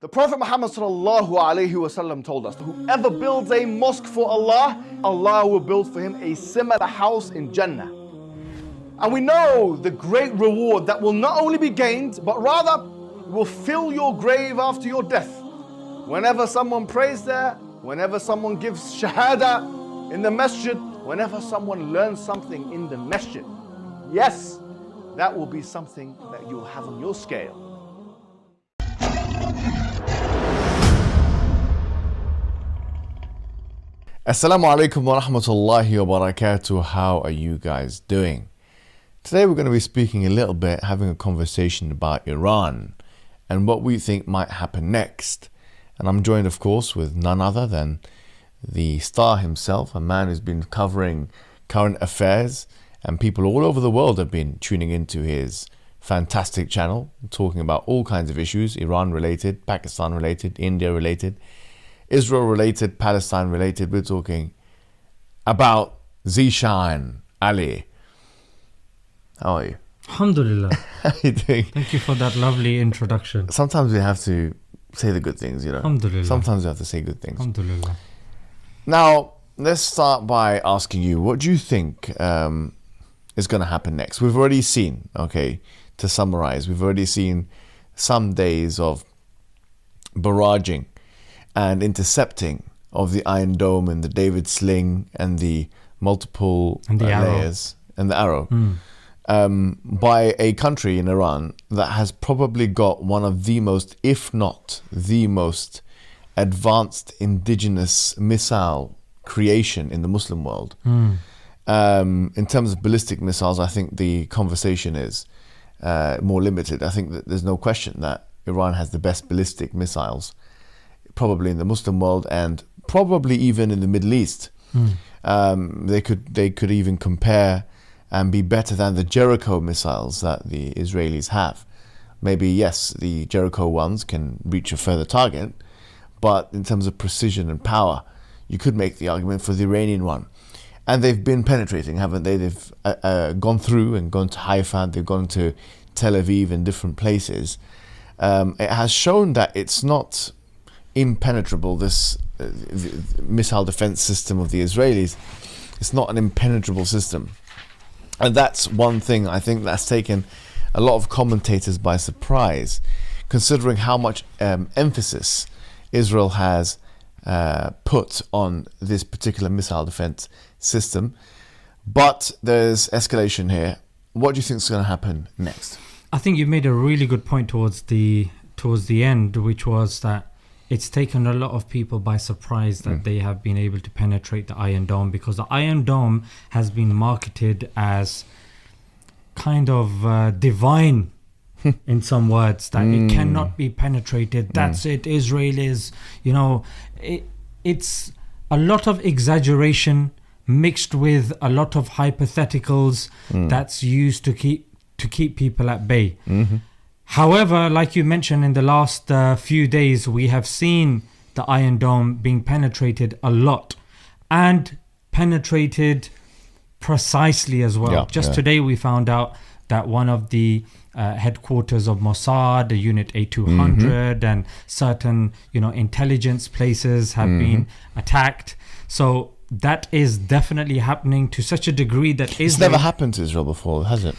The Prophet Muhammad sallallahu alaihi wasallam told us that whoever builds a mosque for Allah, Allah will build for him a similar house in Jannah. And we know the great reward that will not only be gained, but rather will fill your grave after your death. Whenever someone prays there, whenever someone gives shahada in the masjid, whenever someone learns something in the masjid, yes, that will be something that you'll have on your scale. Assalamu alaikum wa rahmatullahi wa barakatuh. How are you guys doing? Today we're going to be speaking a little bit, having a conversation about Iran and what we think might happen next. And I'm joined, of course, with none other than the star himself, a man who's been covering current affairs, and people all over the world have been tuning into his fantastic channel, talking about all kinds of issues, Iran related, Pakistan related, India related, Israel related, Palestine related. We're talking about Zeeshan Ali. How are you? Alhamdulillah. How are you doing? Thank you for that lovely introduction. Sometimes we have to say the good things, you know. Alhamdulillah. Sometimes we have to say good things. Alhamdulillah. Now, let's start by asking you, what do you think is going to happen next? We've already seen, okay, to summarize, we've already seen some days of barraging and intercepting of the Iron Dome and the David Sling and the multiple layers and the arrow by a country in Iran that has probably got one of the most, if not the most advanced indigenous missile creation in the Muslim world. In terms of ballistic missiles, I think the conversation is more limited. I think that there's no question that Iran has the best ballistic missiles probably in the Muslim world and probably even in the Middle East. They could even compare and be better than the Jericho missiles that the Israelis have. Maybe, yes, the Jericho ones can reach a further target, but in terms of precision and power, you could make the argument for the Iranian one. And they've been penetrating, haven't they? They've gone through and gone to Haifa, they've gone to Tel Aviv and different places. It has shown that it's not impenetrable, this missile defense system of the Israelis. It's not an impenetrable system. And that's one thing I think that's taken a lot of commentators by surprise, considering how much emphasis Israel has put on this particular missile defense system. But there's escalation here. What do you think is going to happen next? I think you made a really good point towards the end, which was that it's taken a lot of people by surprise that they have been able to penetrate the Iron Dome, because the Iron Dome has been marketed as kind of divine in some words, that it cannot be penetrated. That's it. Israel is, it's a lot of exaggeration mixed with a lot of hypotheticals that's used to keep people at bay. However, like you mentioned, in the last few days, we have seen the Iron Dome being penetrated a lot and penetrated precisely as well. Today, we found out that one of the headquarters of Mossad, the Unit A200, and certain, intelligence places have been attacked. So that is definitely happening to such a degree that it's never happened to Israel before, has it?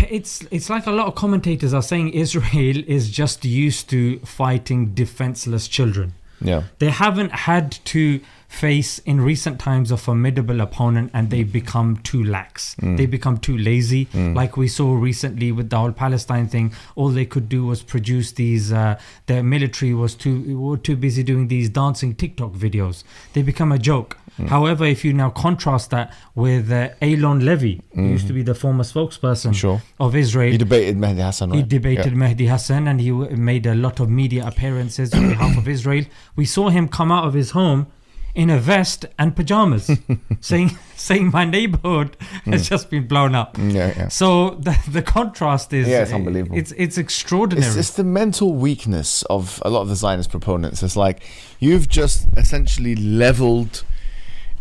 It's like a lot of commentators are saying Israel is just used to fighting defenseless children. Yeah, they haven't had to face in recent times a formidable opponent, and they become too lax. They become too lazy. Like we saw recently with the whole Palestine thing, all they could do was produce these. Their military were too busy doing these dancing TikTok videos. They become a joke. However, if you now contrast that with Elon Levy, who used to be the former spokesperson of Israel. He debated Mehdi Hassan, right? He debated Mehdi Hassan, and he made a lot of media appearances on behalf of Israel. We saw him come out of his home in a vest and pajamas, saying my neighborhood has just been blown up. So the contrast is it's unbelievable. It's extraordinary. It's the mental weakness of a lot of the Zionist proponents. It's like you've just essentially leveled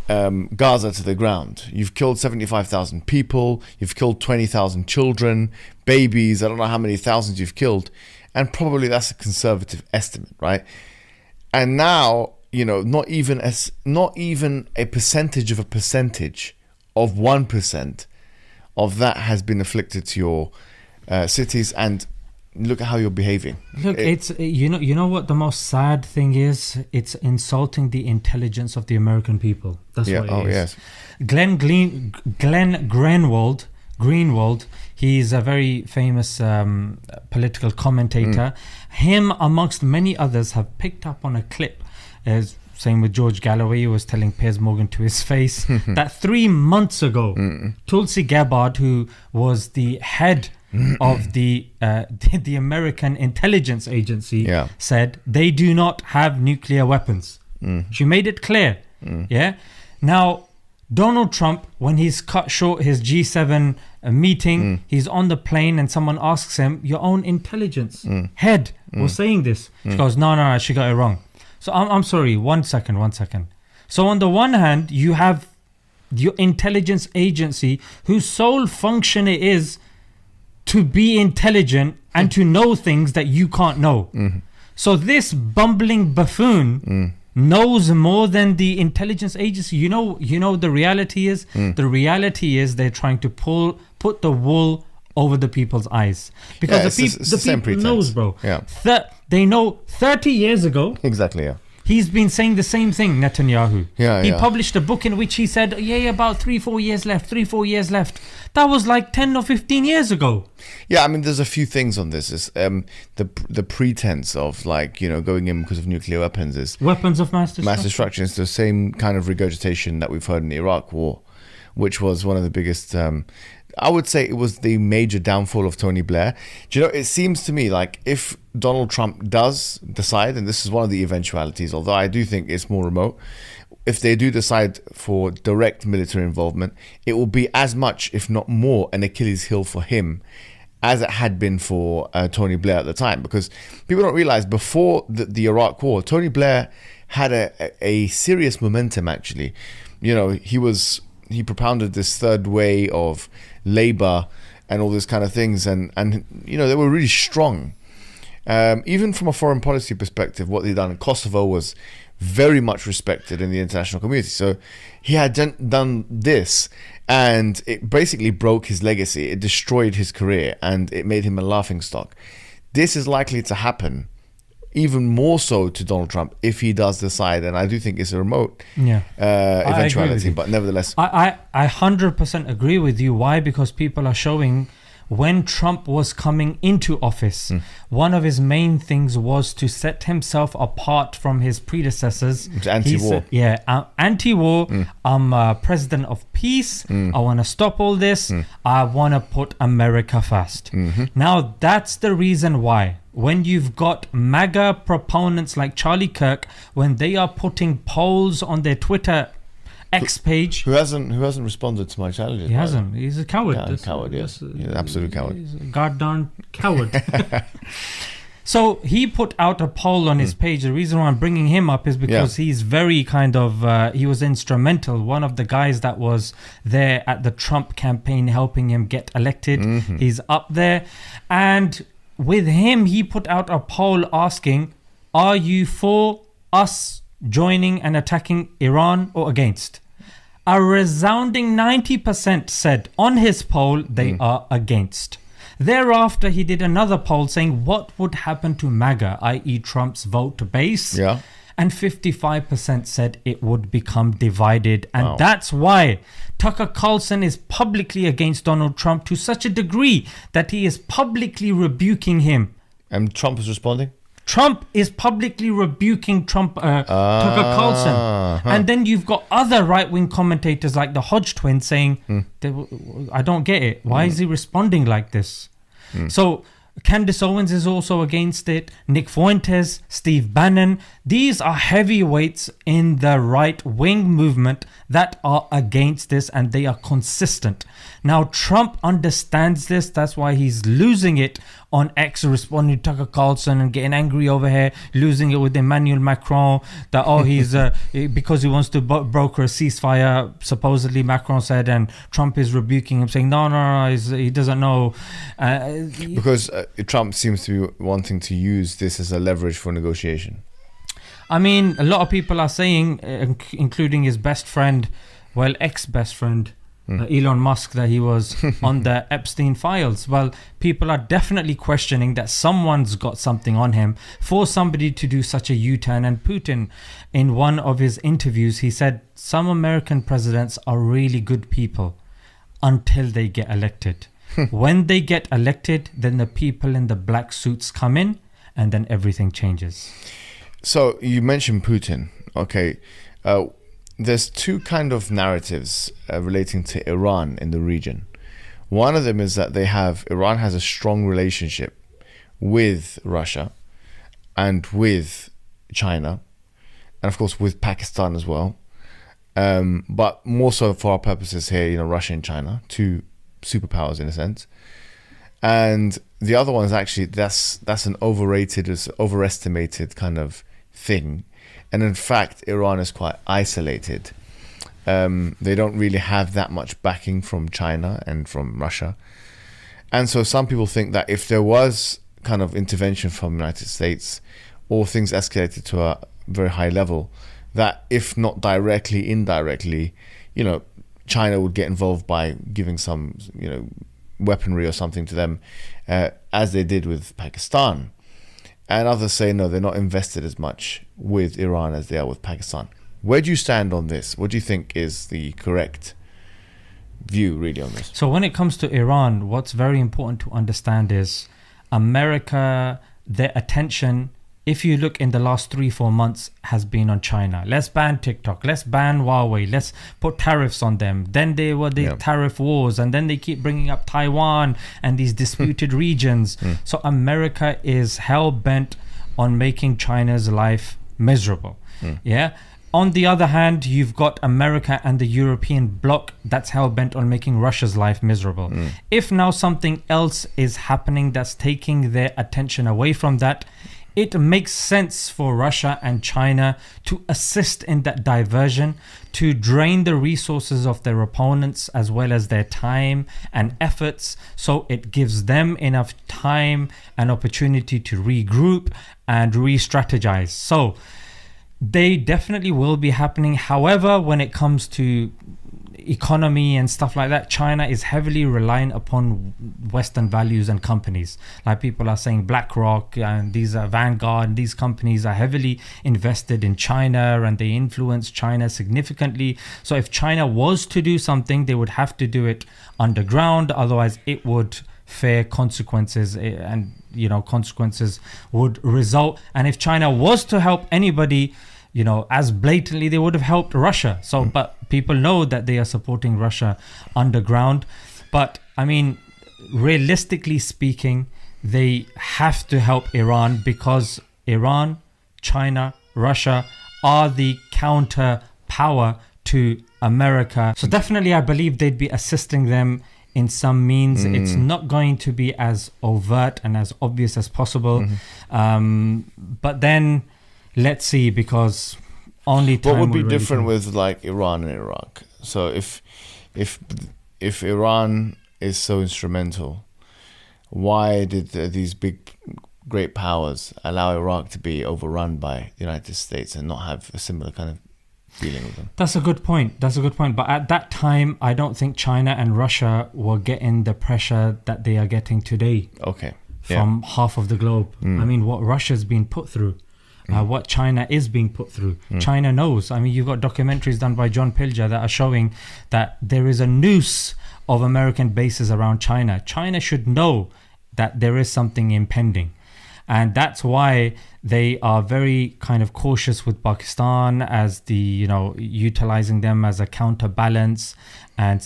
Gaza to the ground. You've killed 75,000 people. You've killed 20,000 children, babies. I don't know how many thousands you've killed. and probably that's a conservative estimate, right? And now, not even a percentage of 1% of that has been afflicted to your cities, and look at how you're behaving. Look, it's you know what the most sad thing is? It's insulting the intelligence of the American people. That's what it is. Yes. Glenn Greenwald, he's a very famous political commentator. Him, amongst many others, have picked up on a clip. Same with George Galloway, who was telling Piers Morgan to his face that 3 months ago, Tulsi Gabbard, who was the head of the American intelligence agency, said they do not have nuclear weapons. She made it clear. Yeah. Now, Donald Trump, when he's cut short his G7 meeting, he's on the plane and someone asks him, your own intelligence head was saying this. She goes, no, she got it wrong. So I'm sorry, one second. So on the one hand, you have your intelligence agency whose sole function it is to be intelligent and to know things that you can't know. So this bumbling buffoon knows more than the intelligence agency. You know the reality is? The reality is they're trying to put the wool over the people's eyes. Because the people knows, bro. Yeah. They know 30 years ago. Exactly, yeah. He's been saying the same thing, Netanyahu. He Yeah. published a book in which he said, about 3-4 years left. That was like 10 or 15 years ago. Yeah, I mean, there's a few things on this. Is the pretense of going in because of nuclear weapons is weapons of mass destruction. Mass destruction is the same kind of regurgitation that we've heard in the Iraq War, which was one of the biggest. I would say it was the major downfall of Tony Blair. Do you know? It seems to me like if Donald Trump does decide, and this is one of the eventualities, although I do think it's more remote. If they do decide for direct military involvement, it will be as much, if not more, an Achilles heel for him as it had been for Tony Blair at the time. Because people don't realize before the Iraq War, Tony Blair had a serious momentum, actually. He propounded this third way of labor and all these kind of things. And they were really strong. Even from a foreign policy perspective, what they'd done in Kosovo was very much respected in the international community. So he had done this, and it basically broke his legacy. It destroyed his career, and it made him a laughingstock. This is likely to happen even more so to Donald Trump if he does decide, and I do think it's a remote eventuality, but nevertheless. I 100% agree with you. Why? Because people are showing when Trump was coming into office, one of his main things was to set himself apart from his predecessors. Anti-war. Anti-war. I'm president of peace. I want to stop all this. I want to put America first. Now, that's the reason why. When you've got MAGA proponents like Charlie Kirk, when they are putting polls on their Twitter X page, who hasn't responded to my challenges. He hasn't. He's a coward. Yeah, coward. Yes, he's an absolute coward. He's a goddamn coward. So he put out a poll on his page. The reason why I'm bringing him up is because he's very kind of he was instrumental. One of the guys that was there at the Trump campaign helping him get elected. He's up there, and with him, he put out a poll asking, "Are you for us joining and attacking Iran or against?" A resounding 90% said on his poll they are against. Thereafter, he did another poll saying what would happen to MAGA, i.e. Trump's vote base. And 55% said it would become divided. And that's why Tucker Carlson is publicly against Donald Trump to such a degree that he is publicly rebuking him. And Trump is responding? Trump is publicly rebuking Tucker Carlson. And then you've got other right-wing commentators like the Hodge twins saying, I don't get it. Why is he responding like this? So Candace Owens is also against it. Nick Fuentes, Steve Bannon. These are heavyweights in the right-wing movement that are against this, and they are consistent. Now, Trump understands this. That's why he's losing it on X, responding to Tucker Carlson and getting angry over here, losing it with Emmanuel Macron, that, he's because he wants to broker a ceasefire, supposedly Macron said, and Trump is rebuking him, saying, no, he doesn't know. Because Trump seems to be wanting to use this as a leverage for negotiation. I mean, a lot of people are saying, including his best friend, well, ex-best friend, Elon Musk, that he was on the Epstein files. Well, people are definitely questioning that someone's got something on him for somebody to do such a U-turn. And Putin, in one of his interviews, he said some American presidents are really good people until they get elected. When they get elected, then the people in the black suits come in and then everything changes. So you mentioned Putin. Okay. There's two kind of narratives relating to Iran in the region. One of them is that Iran has a strong relationship with Russia and with China, and of course with Pakistan as well. But more so for our purposes here, Russia and China, two superpowers in a sense. And the other one is actually that's an overestimated kind of thing. And in fact, Iran is quite isolated. They don't really have that much backing from China and from Russia. And so some people think that if there was kind of intervention from the United States, or things escalated to a very high level, that if not directly, indirectly, China would get involved by giving some, weaponry or something to them, as they did with Pakistan. And others say, no, they're not invested as much with Iran as they are with Pakistan. Where do you stand on this? What do you think is the correct view, really, on this? So when it comes to Iran, what's very important to understand is America, their attention, if you look in the last 3-4 months, has been on China. Let's ban TikTok. Let's ban Huawei. Let's put tariffs on them. Then they were the tariff wars, and then they keep bringing up Taiwan and these disputed regions. So America is hell-bent on making China's life miserable. Yeah. On the other hand, you've got America and the European bloc that's hell-bent on making Russia's life miserable. If now something else is happening that's taking their attention away from that, it makes sense for Russia and China to assist in that diversion, to drain the resources of their opponents as well as their time and efforts, so it gives them enough time and opportunity to regroup and re-strategize. So they definitely will be happening. However, when it comes to economy and stuff like that, China is heavily reliant upon Western values and companies. Like people are saying BlackRock and these are Vanguard, these companies are heavily invested in China and they influence China significantly. So if China was to do something, they would have to do it underground, otherwise it would fare consequences, and consequences would result. And if China was to help anybody, as blatantly, they would have helped Russia. So, but people know that they are supporting Russia underground. But I mean, realistically speaking, they have to help Iran because Iran, China, Russia are the counter power to America. So definitely, I believe they'd be assisting them in some means. It's not going to be as overt and as obvious as possible. But then let's see, because only time what would be will really different tell. with like Iran and Iraq? So if Iran is so instrumental, why did these great powers allow Iraq to be overrun by the United States and not have a similar kind of feeling with them? That's a good point. But at that time, I don't think China and Russia were getting the pressure that they are getting today. Okay. From half of the globe. I mean, what Russia's been put through, what China is being put through. China knows. I mean, you've got documentaries done by John Pilger that are showing that there is a noose of American bases around China. China should know that there is something impending. And that's why they are very kind of cautious with Pakistan as utilizing them as a counterbalance. And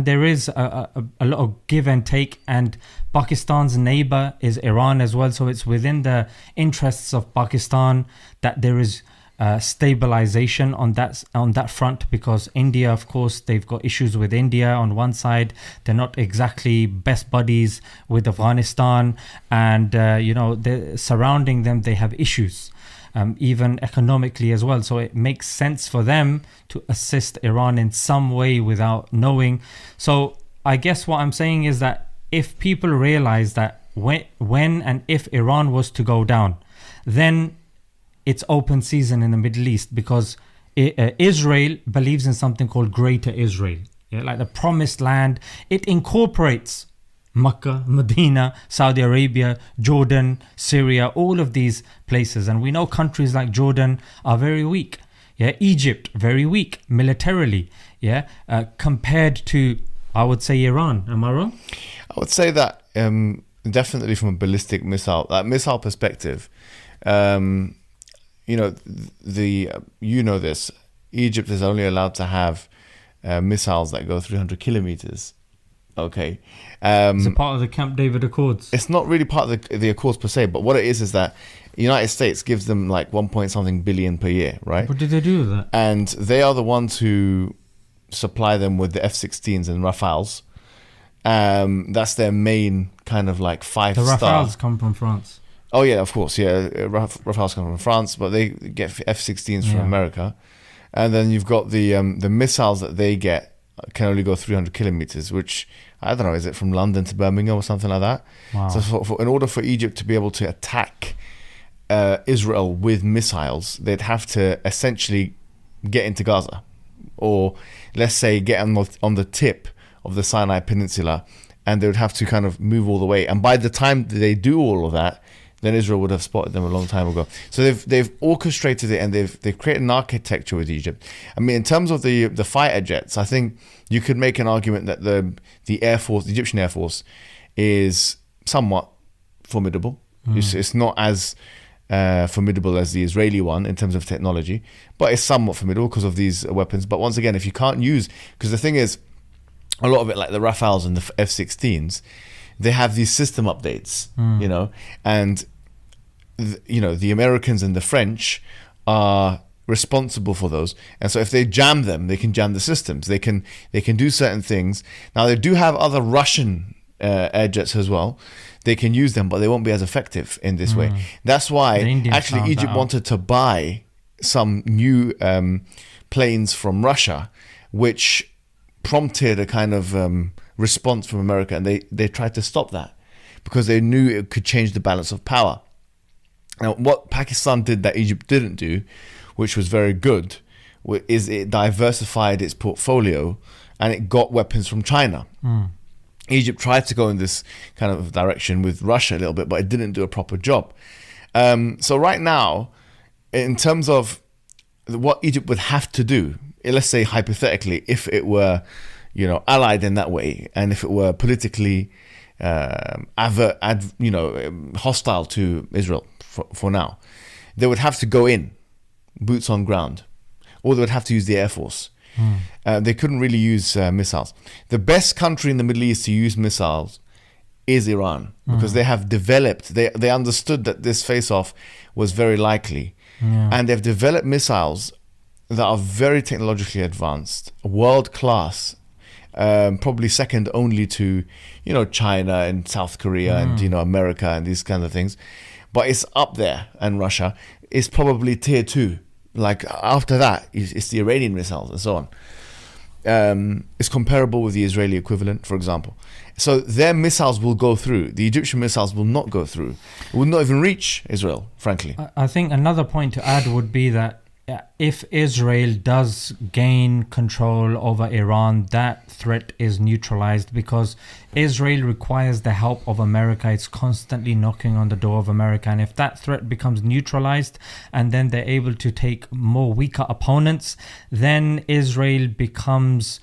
there is a lot of give and take. And Pakistan's neighbor is Iran as well. So it's within the interests of Pakistan that there is stabilization on that front, because India, of course, they've got issues with India on one side. They're not exactly best buddies with Afghanistan, and they're surrounding them, they have issues, even economically as well. So it makes sense for them to assist Iran in some way without knowing. So I guess what I'm saying is that if people realize that when and if Iran was to go down, then it's open season in the Middle East, because Israel believes in something called Greater Israel, like the promised land. It incorporates Mecca, Medina, Saudi Arabia, Jordan, Syria, all of these places. And we know countries like Jordan are very weak. Egypt, very weak militarily. Compared to, I would say, Iran. Am I wrong? I would say that definitely from a ballistic missile perspective. This. Egypt is only allowed to have missiles that go 300 kilometers. Okay. It's a part of the Camp David Accords. It's not really part of the Accords per se, but what it is that the United States gives them like 1 point something billion per year, right? What did they do with that? And they are the ones who supply them with the F-16s and Rafales. That's their main kind of like 5-star. The Rafales come from France. Oh yeah, of course, yeah. Rafales come from France, but they get F-16s from America, and then you've got the missiles that they get can only go 300 kilometers, which I don't know, is it from London to Birmingham or something like that? Wow. So in order for Egypt to be able to attack Israel with missiles, they'd have to essentially get into Gaza, or let's say get on the tip of the Sinai Peninsula, and they would have to kind of move all the way. And by the time they do all of that, then Israel would have spotted them a long time ago. So they've orchestrated it, and they've created an architecture with Egypt. I mean, in terms of the fighter jets, I think you could make an argument that the Air Force, the Egyptian Air Force, is somewhat formidable. It's not as formidable as the Israeli one in terms of technology, but it's somewhat formidable because of these weapons. But once again, if you can't use, because the thing is, a lot of it, like the Rafales and the F-16s, they have these system updates, and the Americans and the French are responsible for those. And so if they jam them, they can jam the systems. They can do certain things. Now they do have other Russian air jets as well. They can use them, but they won't be as effective in this way. That's why actually Egypt wanted to buy some new planes from Russia, which prompted a kind of response from America, and they tried to stop that because they knew it could change the balance of power. Now, what Pakistan did that Egypt didn't do, which was very good, is it diversified its portfolio and it got weapons from China. Egypt tried to go in this kind of direction with Russia a little bit, but it didn't do a proper job. So right now, in terms of what Egypt would have to do, let's say hypothetically, if it were, allied in that way, and if it were politically hostile to Israel for now, they would have to go in, boots on ground, or they would have to use the Air Force. They couldn't really use missiles. The best country in the Middle East to use missiles is Iran, because they have developed, they understood that this face-off was very likely, and they've developed missiles that are very technologically advanced, world-class, probably second only to, China and South Korea and, America and these kinds of things. But it's up there, and Russia is probably tier 2. Like after that, it's the Iranian missiles and so on. It's comparable with the Israeli equivalent, for example. So their missiles will go through. The Egyptian missiles will not go through. It will not even reach Israel, frankly. I think another point to add would be that if Israel does gain control over Iran, that threat is neutralized, because Israel requires the help of America. It's constantly knocking on the door of America. And if that threat becomes neutralized and then they're able to take more weaker opponents, then Israel becomes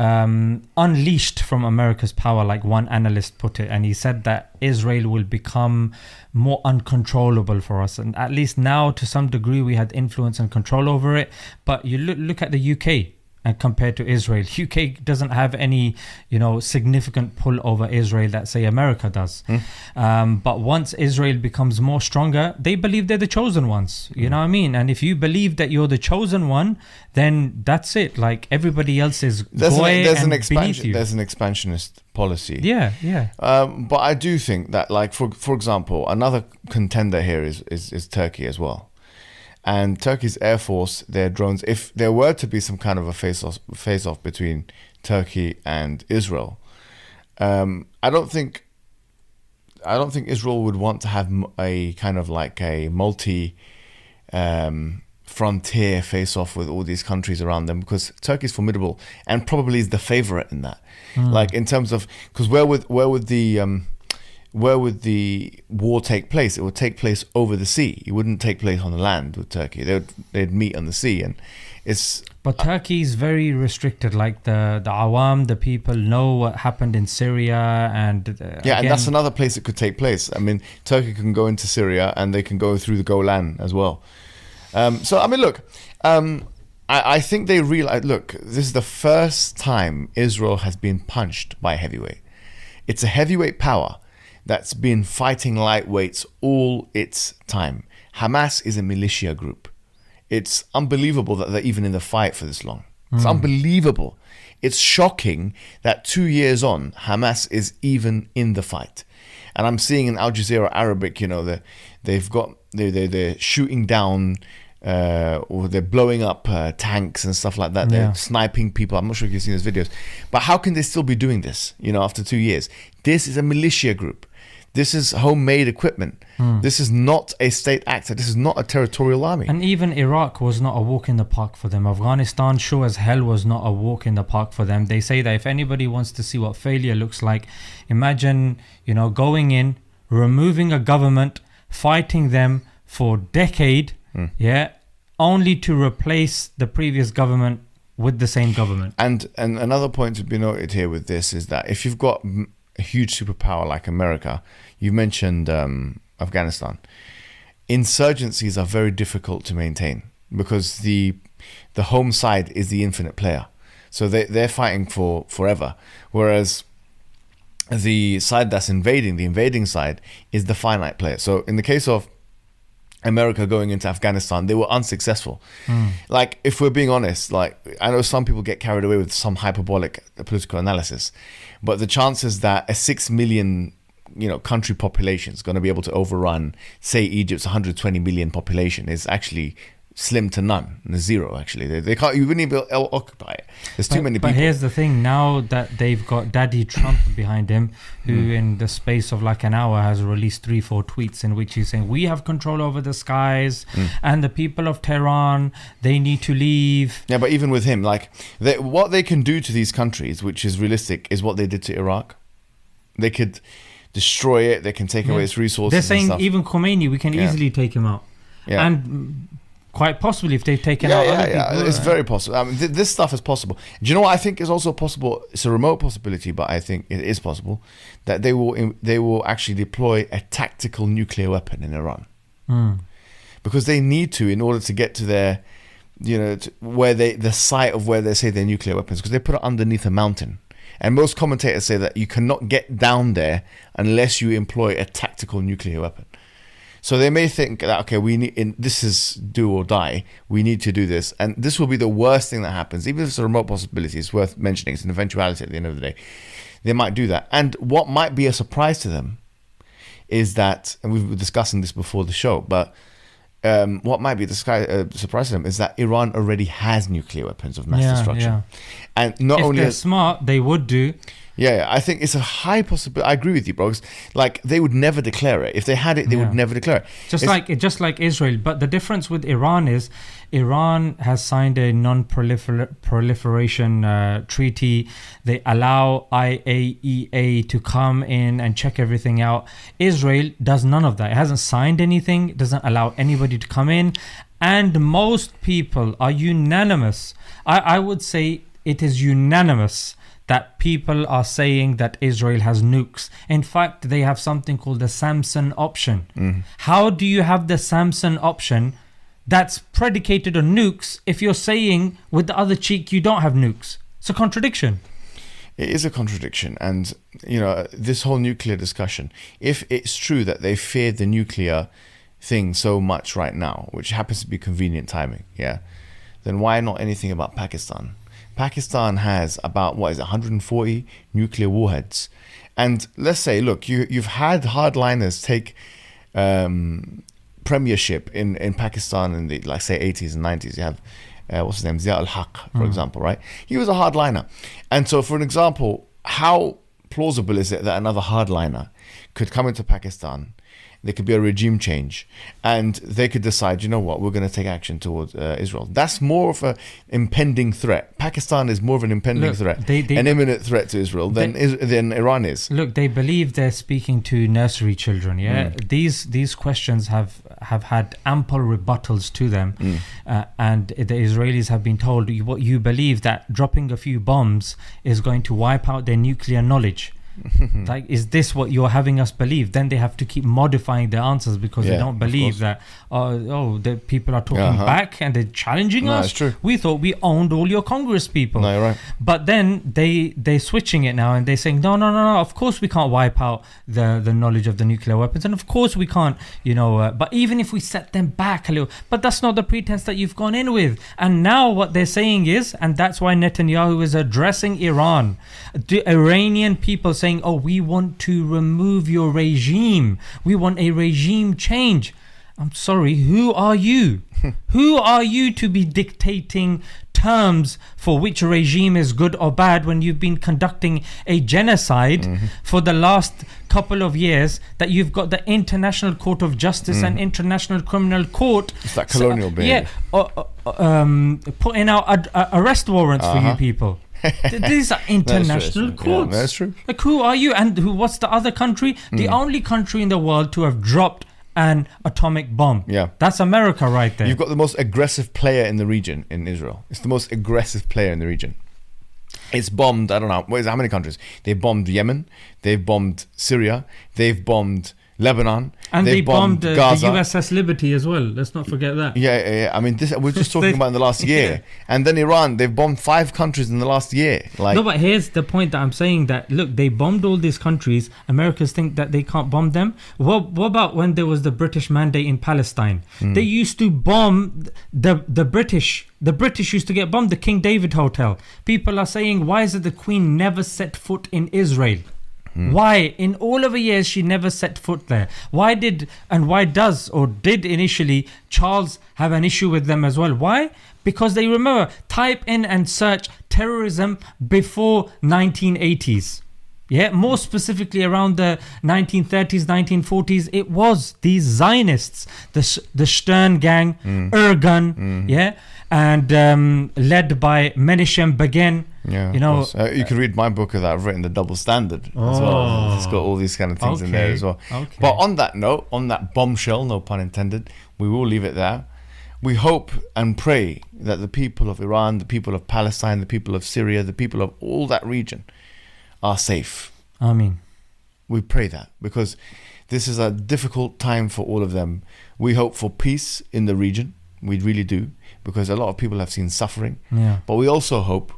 unleashed from America's power, like one analyst put it. And he said that Israel will become more uncontrollable for us. And at least now, to some degree, we had influence and control over it. But you look at the UK and compared to Israel, UK doesn't have any, significant pull over Israel that, say, America does. But once Israel becomes more stronger, they believe they're the chosen ones. You know what I mean? And if you believe that you're the chosen one, then that's it. Like everybody else is beneath you. There's an expansionist policy. Yeah. But I do think that, like, for example, another contender here is Turkey as well. And Turkey's Air Force, their drones, if there were to be some kind of a face-off between Turkey and Israel, I I don't think Israel would want to have a kind of like a multi frontier face off with all these countries around them, because Turkey is formidable and probably is the favorite in that. Like in terms of, because where would the war take place? It would take place over the sea. It wouldn't take place on the land with Turkey. They'd meet on the sea, and it's. But Turkey is very restricted. Like the Awam, the people know what happened in Syria, and and that's another place it could take place. I mean, Turkey can go into Syria, and they can go through the Golan as well. So I mean, look, I think they realize. Look, this is the first time Israel has been punched by a heavyweight. It's a heavyweight power that's been fighting lightweights all its time. Hamas is a militia group. It's unbelievable that they're even in the fight for this long. It's unbelievable. It's shocking that 2 years on, Hamas is even in the fight. And I'm seeing in Al Jazeera Arabic, they're shooting down or they're blowing up tanks and stuff like that. They're sniping people. I'm not sure if you've seen those videos. But how can they still be doing this, after 2 years? This is a militia group. This is homemade equipment. This is not a state actor. This is not a territorial army. And even Iraq was not a walk in the park for them. Afghanistan, sure as hell, was not a walk in the park for them. They say that if anybody wants to see what failure looks like, imagine, going in, removing a government, fighting them for a decade, only to replace the previous government with the same government. And another point to be noted here with this is that if you've got a huge superpower like America, you mentioned Afghanistan, insurgencies are very difficult to maintain because the home side is the infinite player. So they're fighting for forever. Whereas the side that's invading, the invading side, is the finite player. So in the case of America going into Afghanistan, they were unsuccessful. Like, if we're being honest, like, I know some people get carried away with some hyperbolic political analysis, but the chances that a 6 million country population is going to be able to overrun, say, Egypt's 120 million population is actually slim to none. Zero, actually. They can't. You wouldn't even be able to occupy it. There's too many people. But here's the thing: now that they've got Daddy Trump behind him, who in the space of like an hour has released 3-4 tweets in which he's saying we have control over the skies, and the people of Tehran, they need to leave. Yeah, but even with him, like, what they can do to these countries, which is realistic, is what they did to Iraq. They could destroy it. They can take away its resources. They're saying and stuff. even Khomeini, we can easily take him out. Yeah. And quite possibly if they've taken out other people. It's very possible. I mean, this stuff is possible. Do you know what I think is also possible? It's a remote possibility, but I think it is possible that they will actually deploy a tactical nuclear weapon in Iran, because they need to, in order to get to their, the site of where they say their nuclear weapons, because they put it underneath a mountain. And most commentators say that you cannot get down there unless you employ a tactical nuclear weapon. So they may think that, okay, this is do or die. We need to do this. And this will be the worst thing that happens. Even if it's a remote possibility, it's worth mentioning. It's an eventuality at the end of the day. They might do that. And what might be a surprise to them is that, and we've been discussing this before the show, but what might be the surprise to them is that Iran already has nuclear weapons of mass destruction. Yeah. And not only... If they're smart, they would do. Yeah, I think it's a high possibility. I agree with you, bro. Like, they would never declare it. If they had it, they would never declare it. Just like Israel. But the difference with Iran is Iran has signed a non-proliferation treaty. They allow IAEA to come in and check everything out. Israel does none of that. It hasn't signed anything. It doesn't allow anybody to come in. And most people are unanimous. I would say it is unanimous that people are saying that Israel has nukes. In fact, they have something called the Samson option. How do you have the Samson option that's predicated on nukes if you're saying with the other cheek you don't have nukes? It's a contradiction. It is a contradiction. And, this whole nuclear discussion, if it's true that they fear the nuclear thing so much right now, which happens to be convenient timing, then why not anything about Pakistan? Pakistan has about 140 nuclear warheads, and let's say, look, you've had hardliners take premiership in Pakistan in the 80s and 90s. You have what's his name, Zia al-Haq, for example, right? He was a hardliner, and so for an example, how plausible is it that another hardliner could come into Pakistan? There could be a regime change, and they could decide, you know what, we're going to take action towards Israel. That's more of an impending threat. Pakistan is more of an impending threat, an imminent threat to Israel than Iran is. Look, they believe they're speaking to nursery children. Yeah, these questions have had ample rebuttals to them, and the Israelis have been told, what you believe that dropping a few bombs is going to wipe out their nuclear knowledge. Like, is this what you're having us believe? Then they have to keep modifying their answers because they don't believe that the people are talking back and they're challenging us. That's true. We thought we owned all your Congress people. No, you're right. But then they're switching it now and they're saying no, of course we can't wipe out the knowledge of the nuclear weapons, and of course we can't, but even if we set them back a little, but that's not the pretense that you've gone in with. And now what they're saying is, and that's why Netanyahu is addressing Iran, the Iranian people saying, we want to remove your regime, we want a regime change. I'm sorry, who are you? Who are you to be dictating terms for which regime is good or bad when you've been conducting a genocide for the last couple of years, that you've got the International Court of Justice and International Criminal Court. It's that colonial behavior. Putting out arrest warrants for you people. These are international courts. Yeah, that's true. Like, who are you? And what's the other country? The only country in the world to have dropped an atomic bomb. Yeah. That's America right there. You've got the most aggressive player in the region in Israel. It's the most aggressive player in the region. It's bombed, I don't know, how many countries? They've bombed Yemen, they've bombed Syria, they've bombed Lebanon, and they bombed Gaza. The USS Liberty as well. Let's not forget that. Yeah. I mean, this we're just talking about in the last year. And then Iran, they've bombed 5 countries in the last year. No, but here's the point that I'm saying, that look, they bombed all these countries. Americans think that they can't bomb them. What about when there was the British mandate in Palestine? They used to bomb the British. The British used to get bombed. The King David Hotel. People are saying, why is it the Queen never set foot in Israel? Why, in all of the years, she never set foot there? Why did initially Charles have an issue with them as well? Why? Because they remember, type in and search terrorism before 1980s. Yeah, more specifically around the 1930s, 1940s, it was these Zionists, the Stern Gang, Irgun, and led by Menachem Begin. Yeah, you can read my book that I've written, The Double Standard, as well. It's got all these kind of things in there as well. Okay. But on that note, on that bombshell, no pun intended, we will leave it there. We hope and pray that the people of Iran, the people of Palestine, the people of Syria, the people of all that region are safe. Ameen. We pray that, because this is a difficult time for all of them. We hope for peace in the region. We really do, because a lot of people have seen suffering. Yeah. But we also hope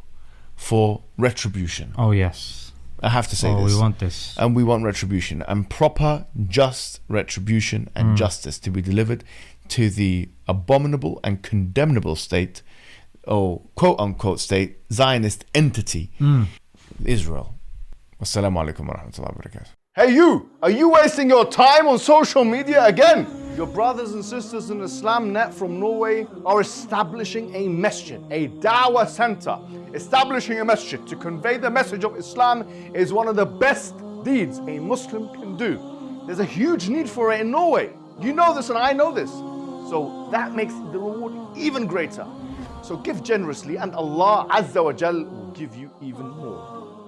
for retribution. Oh, yes. I have to say this. We want this. And we want retribution, and proper, just retribution and justice to be delivered to the abominable and condemnable state, or quote-unquote state, Zionist entity, Israel. Wassalamu alaikum wa rahmatullahi wa barakatuh. Hey you! Are you wasting your time on social media again? Your brothers and sisters in Islam Net from Norway are establishing a masjid, a dawah center. Establishing a masjid to convey the message of Islam is one of the best deeds a Muslim can do. There's a huge need for it in Norway. You know this and I know this. So that makes the reward even greater. So give generously and Allah Azza wa Jal will give you even more.